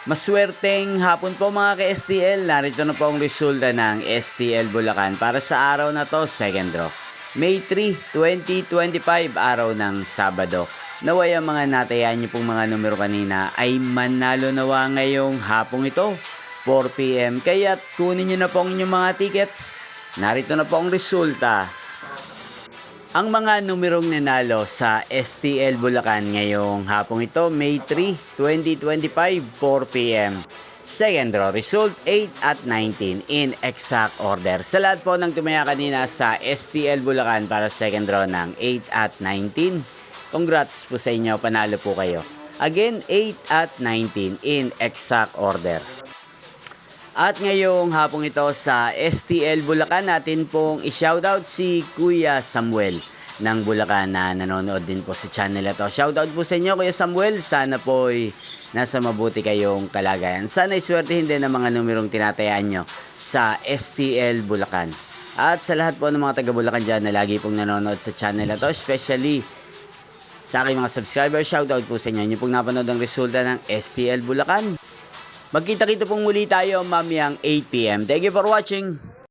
Maswerteng hapon po mga ka-STL. Narito na po ang resulta ng STL Bulacan para sa araw na to, second draw. May 3, 2025, araw ng Sabado. Naway ang mga natayan niyo pong mga numero kanina ay manalo nawa ngayong hapong ito, 4 PM. Kaya kunin niyo na po ang inyong mga tickets. Narito na po ang resulta. Ang mga numerong nanalo sa STL Bulacan ngayong hapong ito, May 3, 2025, 4 PM. Second draw, result 8 at 19 in exact order. Sa lahat po ng tumaya kanina sa STL Bulacan para second draw ng 8 at 19, congrats po sa inyo, panalo po kayo. Again, 8 at 19 in exact order. At ngayong hapong ito sa STL Bulacan, natin pong i-shoutout si Kuya Samuel ng Bulacan na nanonood din po sa channel ito. Shoutout po sa inyo Kuya Samuel, sana po'y nasa mabuti kayong kalagayan. Sana iswertihin din ang mga numerong tinatayaan nyo sa STL Bulacan. At sa lahat po ng mga taga Bulacan dyan na lagi pong nanonood sa channel ito, especially sa aking mga subscribers, shoutout po sa inyo. Inyo pong napanood ang resulta ng STL Bulacan. Magkita-kita pong muli tayo mamayang 8 PM. Thank you for watching.